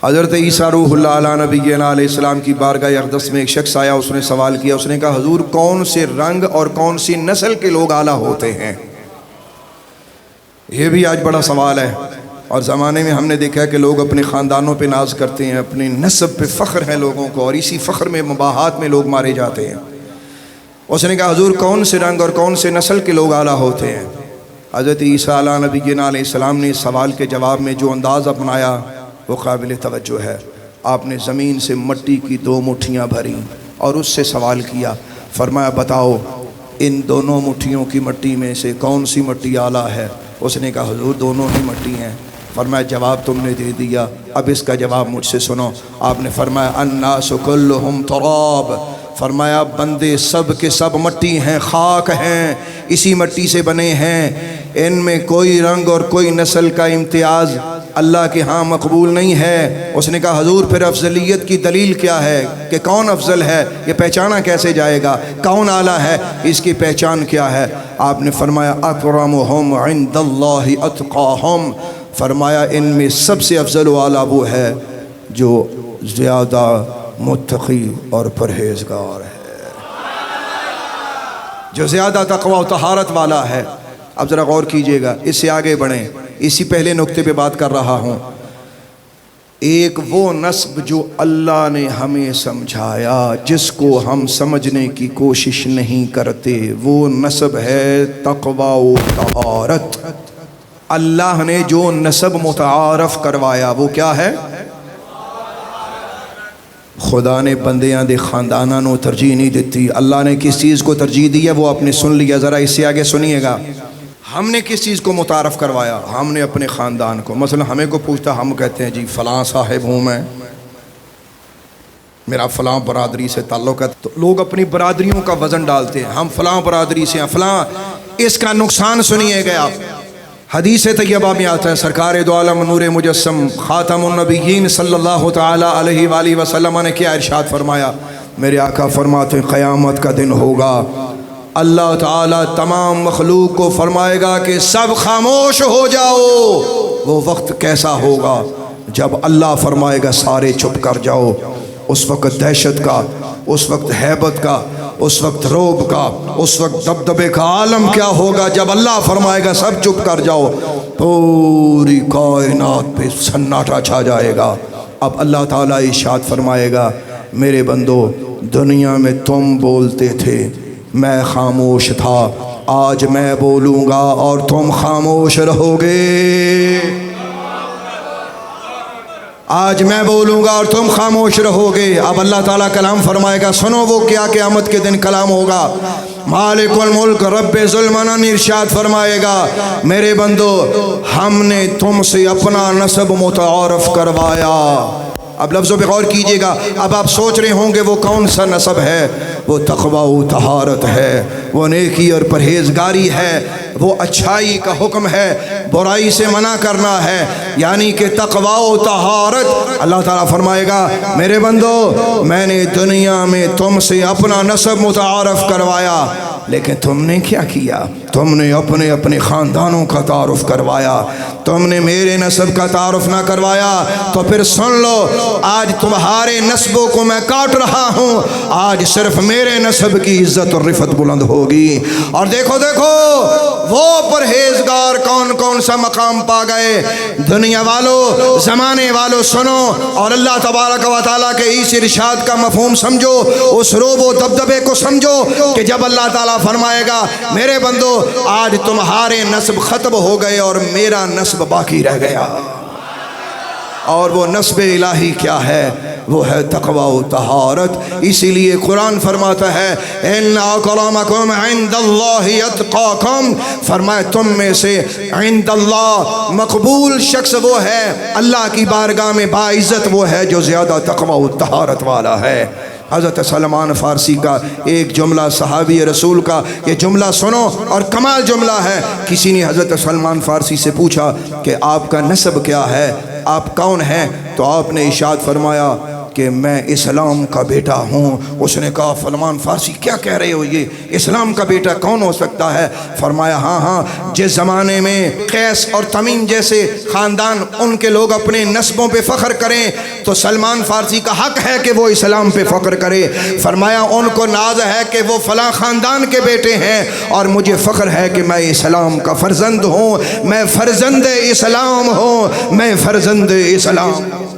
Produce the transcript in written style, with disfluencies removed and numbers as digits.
حضرت عیسیٰ روح اللہ علیہ نبینا علیہ السلام کی بارگاہ اقدس میں ایک شخص آیا، اس نے سوال کیا، اس نے کہا حضور کون سے رنگ اور کون سی نسل کے لوگ اعلیٰ ہوتے ہیں؟ یہ بھی آج بڑا سوال ہے، اور زمانے میں ہم نے دیکھا ہے کہ لوگ اپنے خاندانوں پہ ناز کرتے ہیں، اپنے نسب پہ فخر ہے لوگوں کو، اور اسی فخر میں مباحات میں لوگ مارے جاتے ہیں۔ اس نے کہا حضور کون سے رنگ اور کون سے نسل کے لوگ اعلیٰ ہوتے ہیں؟ حضرت عیسیٰ علیہ نبینا علیہ السلام نے اس سوال کے جواب میں جو انداز اپنایا وہ قابل توجہ ہے۔ آپ نے زمین سے مٹی کی 2 مٹھیاں بھریں اور اس سے سوال کیا، فرمایا بتاؤ ان دونوں مٹھیوں کی مٹی میں سے کون سی مٹی اعلیٰ ہے؟ اس نے کہا حضور دونوں ہی مٹی ہیں۔ فرمایا جواب تم نے دے دیا، اب اس کا جواب مجھ سے سنو۔ آپ نے فرمایا الناس کلہم تراب، فرمایا بندے سب کے سب مٹی ہیں، خاک ہیں، اسی مٹی سے بنے ہیں، ان میں کوئی رنگ اور کوئی نسل کا امتیاز اللہ کے ہاں مقبول نہیں ہے۔ اس نے کہا حضور پھر افضلیت کی دلیل کیا ہے کہ کون افضل ہے؟ یہ پہچانا کیسے جائے گا؟ کون اعلیٰ ہے؟ اس کی پہچان کیا ہے؟ آپ نے فرمایا اکرمہم عند اللہ اتقاہم، فرمایا ان میں سب سے افضل و اعلیٰ وہ ہے جو زیادہ متقی اور پرہیزگار ہے، جو زیادہ تقوی و طہارت والا ہے۔ اب ذرا غور کیجئے گا، اس سے آگے بڑھیں، اسی پہلے نقطے پہ بات کر رہا ہوں۔ ایک وہ نسب جو اللہ نے ہمیں سمجھایا، جس کو ہم سمجھنے کی کوشش نہیں کرتے، وہ نسب ہے تقوی و طہارت۔ اللہ نے جو نسب متعارف کروایا وہ کیا ہے؟ خدا نے بندیاں دے خانداناں نو ترجیح نہیں دیتی۔ اللہ نے کس چیز کو ترجیح دی ہے وہ آپ نے سن لیا، ذرا اس سے آگے سنیے گا۔ ہم نے کس چیز کو متعارف کروایا؟ ہم نے اپنے خاندان کو۔ مثلا ہمیں کو پوچھتا، ہم کہتے ہیں جی فلاں صاحب ہوں میں، میرا فلاں برادری سے تعلق ہے، تو لوگ اپنی برادریوں کا وزن ڈالتے ہیں، ہم فلاں برادری سے ہیں فلاں۔ اس کا نقصان سنیے گا، حدیث طیبہ میں آتا ہے سرکار دو عالم نور مجسم خاتم النبیین صلی اللہ تعالی علیہ وآلہ وسلم نے کیا ارشاد فرمایا؟ میرے آقا فرماتے ہیں قیامت کا دن ہوگا، اللہ تعالیٰ تمام مخلوق کو فرمائے گا کہ سب خاموش ہو جاؤ۔ وہ وقت کیسا ہوگا جب اللہ فرمائے گا سارے چپ کر جاؤ۔ اس وقت دہشت کا، اس وقت ہیبت کا، اس وقت روب کا، اس وقت دبدبے کا عالم کیا ہوگا جب اللہ فرمائے گا سب چپ کر جاؤ، پوری کائنات پہ سناٹا چھا جائے گا۔ اب اللہ تعالیٰ ارشاد فرمائے گا میرے بندو دنیا میں تم بولتے تھے میں خاموش تھا، آج میں بولوں گا اور تم خاموش رہو گے۔ آج میں بولوں گا اور تم خاموش رہو گے۔ اب اللہ تعالیٰ کلام فرمائے گا، سنو وہ کیا قیامت کے دن کلام ہوگا۔ مالک الملک رب ذوالمنن ارشاد فرمائے گا میرے بندو ہم نے تم سے اپنا نسب متعارف کروایا۔ اب لفظوں پہ غور کیجئے گا، اب آپ سوچ رہے ہوں گے وہ کون سا نسب ہے؟ وہ تقوی و طہارت ہے، وہ نیکی اور پرہیزگاری ہے، وہ اچھائی کا حکم ہے، برائی سے منع کرنا ہے، یعنی کہ تقوی و طہارت۔ اللہ تعالیٰ فرمائے گا میرے بندو میں نے دنیا میں تم سے اپنا نسب متعارف کروایا، لیکن تم نے کیا کیا؟ تم نے اپنے اپنے خاندانوں کا تعارف کروایا، تم نے میرے نسب کا تعارف نہ کروایا۔ تو پھر سن لو، آج تمہارے نسبوں کو میں کاٹ رہا ہوں، آج صرف میرے نسب کی عزت اور رفعت بلند ہوگی۔ اور دیکھو دیکھو وہ پرہیزگار کون کون سا مقام پا گئے۔ دنیا والو، زمانے والو سنو، اور اللہ تبارک و تعالیٰ کے اس ارشاد کا مفہوم سمجھو، اس روب و دبدبے کو سمجھو کہ جب اللہ تعالیٰ فرمائے گا میرے بندو آج تمہارے نسب ختم ہو گئے اور میرا نسب باقی رہ گیا۔ اور وہ نسب الہی کیا ہے؟ وہ ہے تقوی و طہارت۔ اسی لیے قرآن فرماتا ہے ان اکرمکم عند اللہ اتقاکم، فرمایا تم میں سے عند اللہ مقبول شخص وہ ہے، اللہ کی بارگاہ میں باعزت وہ ہے جو زیادہ تقوی و طہارت والا ہے۔ حضرت سلمان فارسی کا ایک جملہ صحابی رسول کا، یہ جملہ سنو اور کمال جملہ ہے۔ کسی نے حضرت سلمان فارسی سے پوچھا کہ آپ کا نسب کیا ہے، آپ کون ہیں؟ تو آپ نے ارشاد فرمایا کہ میں اسلام کا بیٹا ہوں۔ اس نے کہا سلمان فارسی کیا کہہ رہے ہو، یہ اسلام کا بیٹا کون ہو سکتا ہے؟ فرمایا ہاں جس زمانے میں قیس اور تمیم جیسے خاندان ان کے لوگ اپنے نسبوں پہ فخر کریں تو سلمان فارسی کا حق ہے کہ وہ اسلام پہ فخر کرے۔ فرمایا ان کو ناز ہے کہ وہ فلاں خاندان کے بیٹے ہیں، اور مجھے فخر ہے کہ میں اسلام کا فرزند ہوں، میں فرزند اسلام ہوں، میں فرزند اسلام۔